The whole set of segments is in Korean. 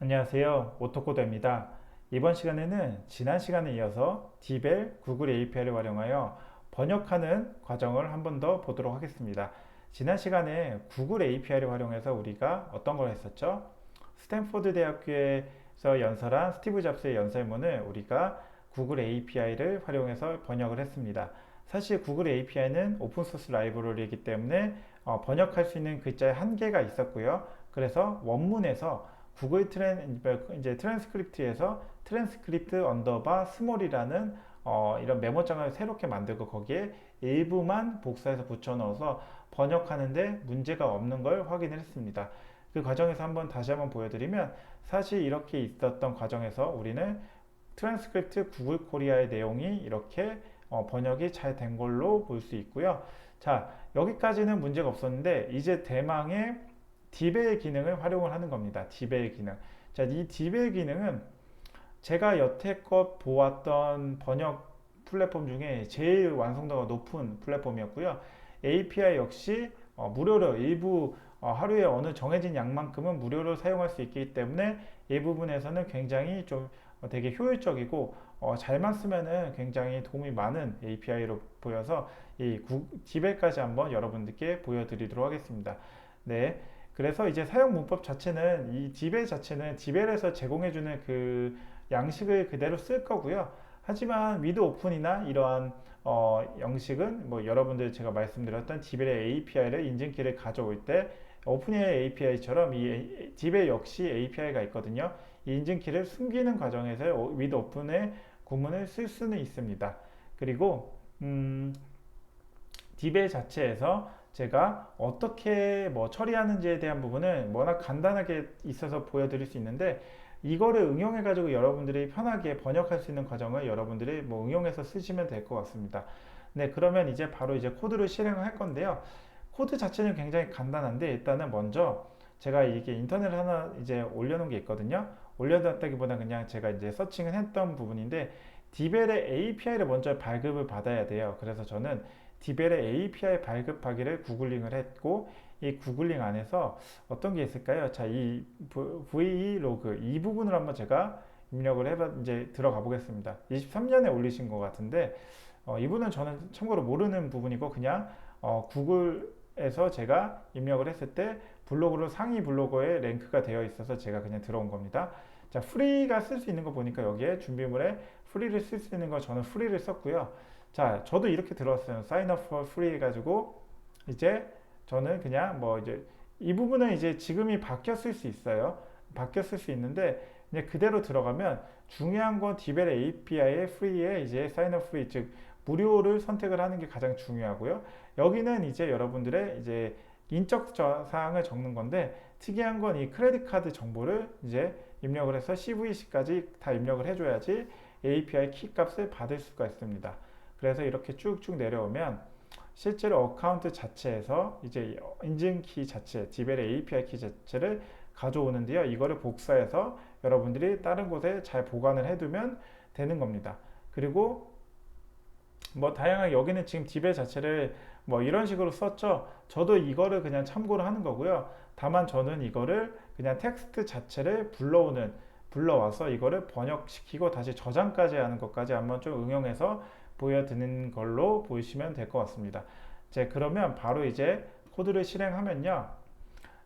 안녕하세요. 오토코더입니다. 이번 시간에는 지난 시간에 이어서 디벨 구글 API를 활용하여 번역하는 과정을 한 번 더 보도록 하겠습니다. 지난 시간에 구글 API를 활용해서 우리가 어떤 걸 했었죠? 스탠포드 대학교에서 연설한 스티브 잡스의 연설문을 우리가 구글 API를 활용해서 번역을 했습니다. 사실 구글 API는 오픈소스 라이브러리이기 때문에 번역할 수 있는 글자의 한계가 있었고요. 그래서 원문에서 구글 트랜스크립트에서 트랜스크립트 언더바 스몰이라는 이런 메모장을 새롭게 만들고 거기에 일부만 복사해서 붙여 넣어서 번역하는데 문제가 없는 걸 확인을 했습니다. 그 과정에서 다시 한번 보여드리면 사실 이렇게 있었던 과정에서 우리는 트랜스크립트 구글 코리아의 내용이 이렇게 번역이 잘 된 걸로 볼 수 있고요. 자, 여기까지는 문제가 없었는데 이제 대망의 디벨 기능을 활용을 하는 겁니다. 디벨 기능. 자, 이 디벨 기능은 제가 여태껏 보았던 번역 플랫폼 중에 제일 완성도가 높은 플랫폼이었고요. API 역시 무료로 일부 하루에 어느 정해진 양만큼은 무료로 사용할 수 있기 때문에 이 부분에서는 굉장히 좀 되게 효율적이고 잘만 쓰면은 굉장히 도움이 많은 API로 보여서 이 디벨까지 한번 여러분들께 보여드리도록 하겠습니다. 네. 그래서 이제 사용 문법 자체는 이 디벨 자체는 디벨에서 제공해주는 그 양식을 그대로 쓸 거고요. 하지만 위드 오픈이나 이러한 형식은 뭐 여러분들 제가 말씀드렸던 디벨의 API를 인증키를 가져올 때 오픈AI API처럼 이 디벨 역시 API가 있거든요. 이 인증키를 숨기는 과정에서 위드 오픈의 구문을 쓸 수는 있습니다. 그리고 디벨 자체에서 제가 어떻게 뭐 처리하는지에 대한 부분은 워낙 간단하게 있어서 보여드릴 수 있는데 이거를 응용해 가지고 여러분들이 편하게 번역할 수 있는 과정을 여러분들이 뭐 응용해서 쓰시면 될 것 같습니다. 네, 그러면 이제 바로 이제 코드를 실행을 할 건데요. 코드 자체는 굉장히 간단한데 일단은 먼저 제가 이게 인터넷에 하나 이제 올려놓은 게 있거든요. 올려놨다기보다 그냥 제가 이제 서칭을 했던 부분인데 디벨의 API를 먼저 발급을 받아야 돼요. 그래서 저는 디벨의 API 발급하기를 구글링을 했고 이 구글링 안에서 어떤 게 있을까요? 자, 이 vlog 이 부분을 한번 제가 입력을 해봐 이제 들어가 보겠습니다. 23년에 올리신 것 같은데 이분은 저는 참고로 모르는 부분이고 그냥 구글에서 제가 입력을 했을 때 블로그로 상위 블로거에 랭크가 되어 있어서 제가 그냥 들어온 겁니다. 자, 프리가 쓸 수 있는 거 보니까 여기에 준비물에 프리를 쓸 수 있는 거 저는 프리를 썼고요. 자, 저도 이렇게 들었어요. sign up for free 해가지고 이제 저는 그냥 뭐 이제 이 부분은 이제 지금이 바뀌었을 수 있어요. 바뀌었을 수 있는데 그냥 그대로 들어가면 중요한 건 디벨 API의 free에 이제 sign up free 즉 무료를 선택을 하는 게 가장 중요하고요. 여기는 이제 여러분들의 이제 인적 사항을 적는 건데 특이한 건 이 크레딧 카드 정보를 이제 입력을 해서 CVC까지 다 입력을 해줘야지 API 키 값을 받을 수가 있습니다. 그래서 이렇게 쭉쭉 내려오면 실제로 어카운트 자체에서 이제 인증키 자체, 디벨의 API 키 자체를 가져오는데요. 이거를 복사해서 여러분들이 다른 곳에 잘 보관을 해두면 되는 겁니다. 그리고 뭐 다양하게 여기는 지금 디벨 자체를 뭐 이런 식으로 썼죠. 저도 이거를 그냥 참고를 하는 거고요. 다만 저는 이거를 그냥 텍스트 자체를 불러와서 이거를 번역시키고 다시 저장까지 하는 것까지 한번 좀 응용해서 보여드리는 걸로 보시면 될 것 같습니다. 이제 그러면 바로 이제 코드를 실행하면요.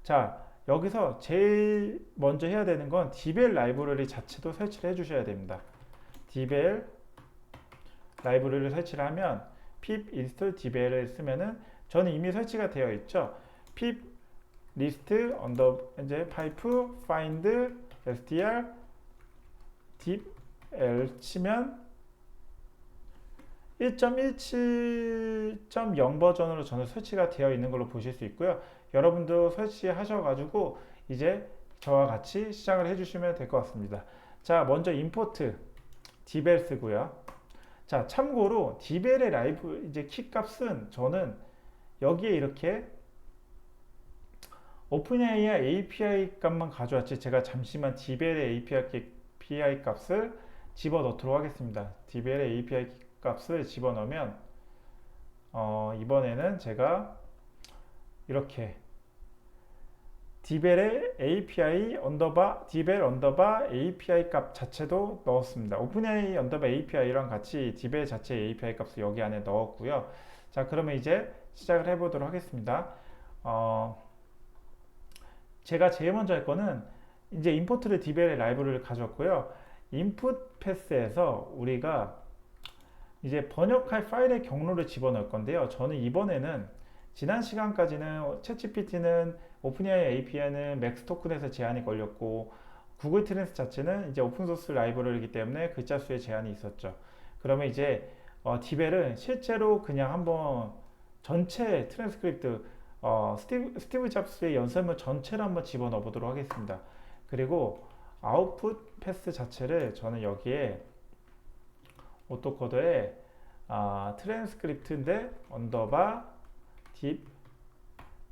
자, 여기서 제일 먼저 해야 되는 건 디벨 라이브러리 자체도 설치를 해 주셔야 됩니다. 디벨 라이브러리를 설치를 하면 pip install dbel을 쓰면은 저는 이미 설치가 되어 있죠. pip list under 이제 pipe find str dbl 치면 1.17.0 버전으로 저는 설치가 되어 있는 걸로 보실 수 있고요. 여러분도 설치하셔가지고 이제 저와 같이 시작을 해주시면 될 것 같습니다. 자, 먼저 임포트 디벨 쓰고요. 자, 참고로 디벨의 라이브 이제 키 값은 저는 여기에 이렇게 오픈AI API 값만 가져왔지 제가 잠시만 디벨의 API 값을 집어넣도록 하겠습니다. 디벨의 API 값을 집어넣으면 이번에는 제가 이렇게 디벨의 API 언더바 디벨 언더바 API 값 자체도 넣었습니다. 오픈AI 언더바 API랑 같이 디벨 자체 API 값을 여기 안에 넣었고요. 자, 그러면 이제 시작을 해보도록 하겠습니다. 제가 제일 먼저 할 거는 이제 임포트를 디벨의 라이브러리를 가져왔고요. 인풋 패스에서 우리가 이제 번역할 파일의 경로를 집어넣을 건데요. 저는 이번에는 지난 시간까지는 챗GPT는 오픈AI API는 맥스 토큰에서 제한이 걸렸고 구글 트랜스 자체는 이제 오픈소스 라이브러리이기 때문에 글자 수에 제한이 있었죠. 그러면 이제 디벨은 실제로 그냥 한번 전체 트랜스크립트 스티브 잡스의 연설문 전체를 한번 집어넣어 보도록 하겠습니다. 그리고 아웃풋 패스 자체를 저는 여기에 오토코드에 트랜스크립트인데 언더바 딥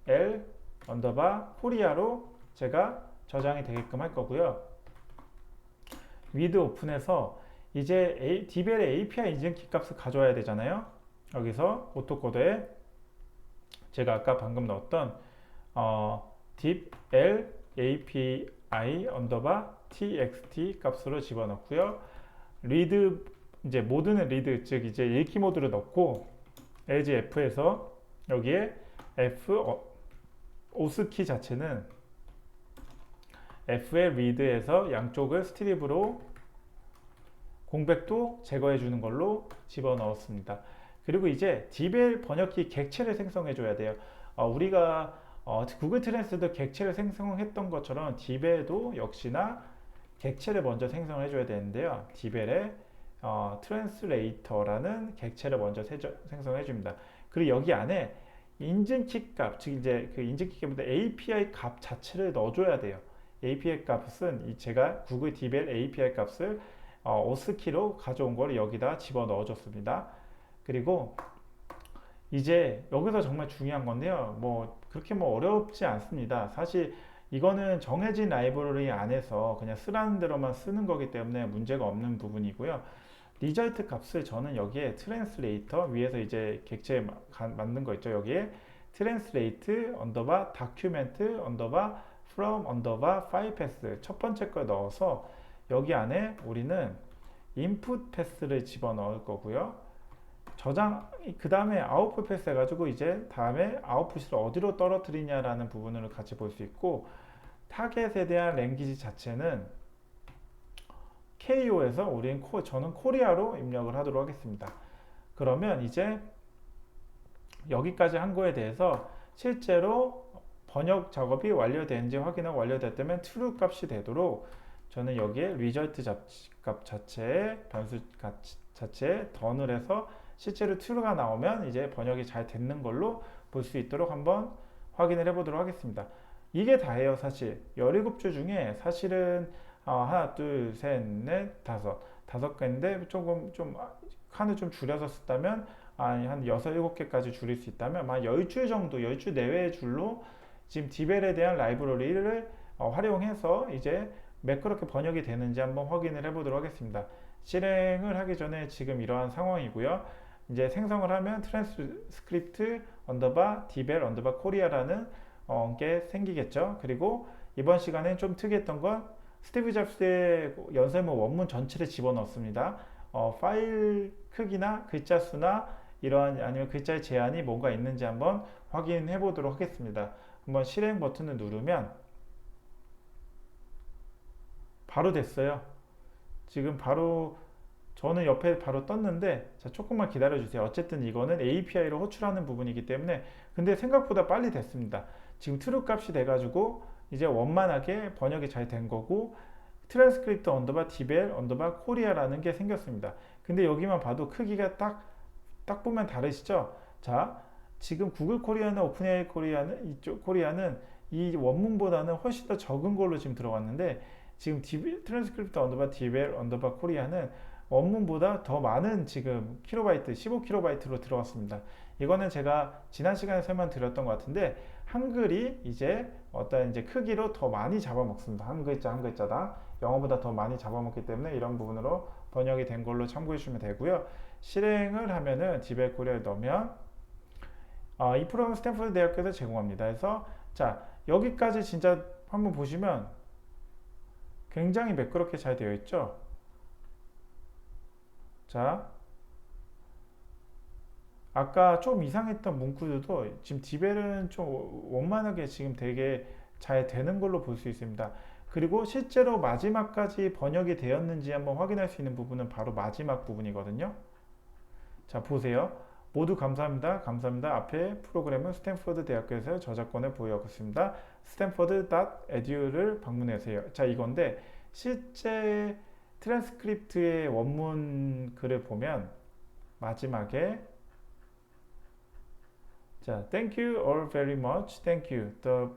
L 언더바 코리아로 제가 저장이 되게끔 할 거고요. 위드 오픈해서 이제 디벨의 API 인증키 값을 가져와야 되잖아요. 여기서 오토코드에 제가 아까 방금 넣었던 딥 L API 언더바 txt 값으로 집어넣고요. 리드 이제 모드는 리드 즉 이제 읽기 모드를 넣고 as f에서 여기에 f 오스키 자체는 f의 리드에서 양쪽을 스트립으로 공백도 제거해 주는 걸로 집어넣었습니다. 그리고 이제 디벨 번역기 객체를 생성해 줘야 돼요. 우리가 구글 트랜스도 객체를 생성했던 것처럼 디벨도 역시나 객체를 먼저 생성해 줘야 되는데요. 디벨의 트랜스레이터라는 객체를 먼저 생성해 줍니다. 그리고 여기 안에 인증키 값, 즉 이제 그 인증키 값보다 API 값 자체를 넣어줘야 돼요. API 값은 제가 구글 디벨 API 값을 오스키로 가져온 걸 여기다 집어 넣어줬습니다. 그리고 이제 여기서 정말 중요한 건데요. 뭐 그렇게 뭐 어렵지 않습니다. 사실 이거는 정해진 라이브러리 안에서 그냥 쓰라는 대로만 쓰는 거기 때문에 문제가 없는 부분이고요. 리절트 값을 저는 여기에 트랜스레이터 위에서 이제 객체 만든 거 있죠. 여기에 트랜스레이트 언더바 다큐멘트 언더바 from 언더바 파일 패스 첫 번째 걸 넣어서 여기 안에 우리는 인풋 패스를 집어넣을 거고요. 저장 그 다음에 아웃풋 패스 해가지고 이제 다음에 아웃풋을 어디로 떨어뜨리냐라는 부분을 같이 볼 수 있고 타겟에 대한 랭귀지 자체는 KO에서 저는 코리아로 입력을 하도록 하겠습니다. 그러면 이제 여기까지 한 거에 대해서 실제로 번역 작업이 완료되는지 확인하고 완료됐다면 true 값이 되도록 저는 여기에 result 값 자체에 변수 자체에 던을 해서 실제로 true가 나오면 이제 번역이 잘 됐는 걸로 볼 수 있도록 한번 확인을 해 보도록 하겠습니다. 이게 다예요. 사실 17줄 중에 사실은 하나, 둘, 셋, 넷, 다섯 개인데 조금 좀 칸을 좀 줄여서 썼다면 한 6, 7개까지 줄일 수 있다면 한 10줄 정도, 10줄 내외의 줄로 지금 디벨에 대한 라이브러리를 활용해서 이제 매끄럽게 번역이 되는지 한번 확인을 해 보도록 하겠습니다. 실행을 하기 전에 지금 이러한 상황이고요. 이제 생성을 하면 트랜스크립트 언더바 디벨 언더바 코리아라는 게 생기겠죠. 그리고 이번 시간엔 좀 특이했던 건 스티브 잡스의 연설문 원문 전체를 집어넣습니다. 파일 크기나 글자 수나 이러한 아니면 글자의 제한이 뭔가 있는지 한번 확인해 보도록 하겠습니다. 한번 실행 버튼을 누르면 바로 됐어요. 지금 바로 저는 옆에 바로 떴는데 자, 조금만 기다려 주세요. 어쨌든 이거는 API로 호출하는 부분이기 때문에 근데 생각보다 빨리 됐습니다. 지금 true 값이 돼가지고 이제 원만하게 번역이 잘 된 거고 트랜스크립트 언더바 디벨 언더바 코리아라는 게 생겼습니다. 근데 여기만 봐도 크기가 딱 보면 다르시죠? 자, 지금 구글 코리아나 오픈AI 코리아는 이쪽 코리아는 이 원문보다는 훨씬 더 적은 걸로 지금 들어왔는데 지금 트랜스크립트 언더바 디벨 언더바 코리아는 원문보다 더 많은 지금 킬로바이트 15킬로바이트로 들어왔습니다. 이거는 제가 지난 시간에 설명드렸던 것 같은데 한글이 이제 어떤 이제 크기로 더 많이 잡아먹습니다. 한 글자 한 글자당 영어보다 더 많이 잡아먹기 때문에 이런 부분으로 번역이 된 걸로 참고해 주시면 되고요. 실행을 하면은 디벨 코리아를 넣으면 이 프로그램 스탠퍼드 대학교에서 제공합니다. 그래서 자 여기까지 진짜 한번 보시면 굉장히 매끄럽게 잘 되어 있죠. 자, 아까 좀 이상했던 문구들도 지금 디벨은 좀 원만하게 지금 되게 잘 되는 걸로 볼 수 있습니다. 그리고 실제로 마지막까지 번역이 되었는지 한번 확인할 수 있는 부분은 바로 마지막 부분이거든요. 자, 보세요. 모두 감사합니다. 감사합니다. 앞에 프로그램은 스탠퍼드 대학교에서 저작권을 보유하고 있습니다. stanford.edu를 방문하세요. 자, 이건데 실제 트랜스크립트의 원문 글을 보면 마지막에 자, thank you all very much. Thank you. The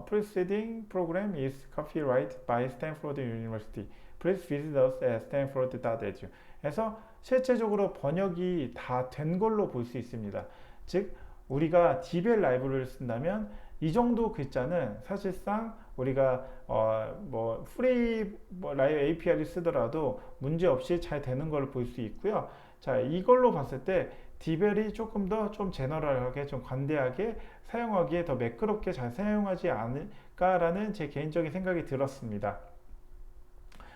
preceding program is copyrighted by Stanford University. Please visit us at stanford.edu. 해서 실제적으로 번역이 다 된 걸로 볼 수 있습니다. 즉, 우리가 DBL 라이브러리를 쓴다면 이 정도 글자는 사실상 우리가 뭐 프리 라이브 API를 쓰더라도 문제없이 잘 되는 걸로 볼 수 있고요. 자, 이걸로 봤을 때 디벨이 조금 더 좀 제너럴하게 좀 관대하게 사용하기에 더 매끄럽게 잘 사용하지 않을까라는 제 개인적인 생각이 들었습니다.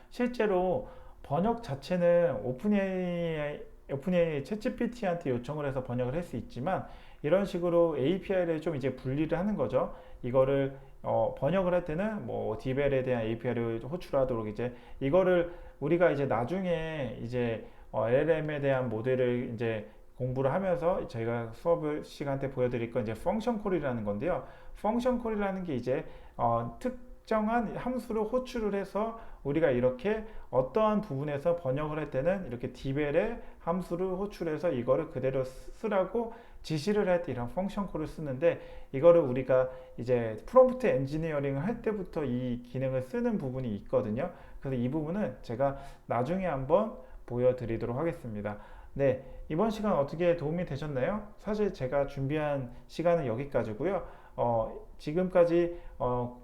실제로 번역 자체는 오픈AI 챗GPT한테 요청을 해서 번역을 할 수 있지만 이런 식으로 API를 좀 이제 분리를 하는 거죠. 이거를 번역을 할 때는 뭐 디벨에 대한 API를 호출하도록 이제 이거를 우리가 이제 나중에 이제 LLM에 대한 모델을 이제 공부를 하면서 저희가 수업 시간 때 보여드릴 건 이제 펑션 콜이라는 건데요. 펑션 콜이라는 게 이제 특정한 함수를 호출을 해서 우리가 이렇게 어떠한 부분에서 번역을 할 때는 이렇게 디벨의 함수를 호출해서 이거를 그대로 쓰라고 지시를 할 때 이런 펑션 콜을 쓰는데 이거를 우리가 이제 프롬프트 엔지니어링을 할 때부터 이 기능을 쓰는 부분이 있거든요. 그래서 이 부분은 제가 나중에 한번 보여드리도록 하겠습니다. 네, 이번 시간 어떻게 도움이 되셨나요? 사실 제가 준비한 시간은 여기까지고요. 지금까지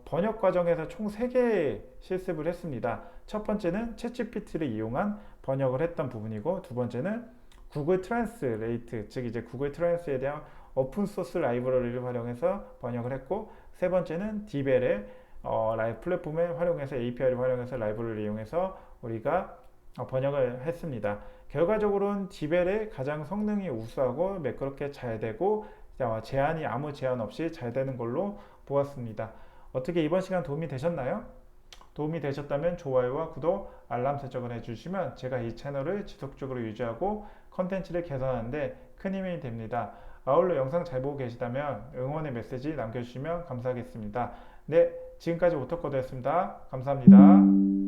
번역 과정에서 총 3개 실습을 했습니다. 첫 번째는 챗GPT를 이용한 번역을 했던 부분이고 두 번째는 구글 트랜스레이트, 즉 이제 구글 트랜스에 대한 오픈소스 라이브러리를 활용해서 번역을 했고 세 번째는 디벨의 라이브 플랫폼을 활용해서 API를 활용해서 라이브러리를 이용해서 우리가 번역을 했습니다. 결과적으로는 디벨의 가장 성능이 우수하고 매끄럽게 잘 되고 아무 제한 없이 잘 되는 걸로 보았습니다. 어떻게 이번 시간 도움이 되셨나요? 도움이 되셨다면 좋아요와 구독, 알람 설정을 해주시면 제가 이 채널을 지속적으로 유지하고 컨텐츠를 개선하는데 큰 힘이 됩니다. 아울러 영상 잘 보고 계시다면 응원의 메시지 남겨주시면 감사하겠습니다. 네, 지금까지 오토코드였습니다. 감사합니다.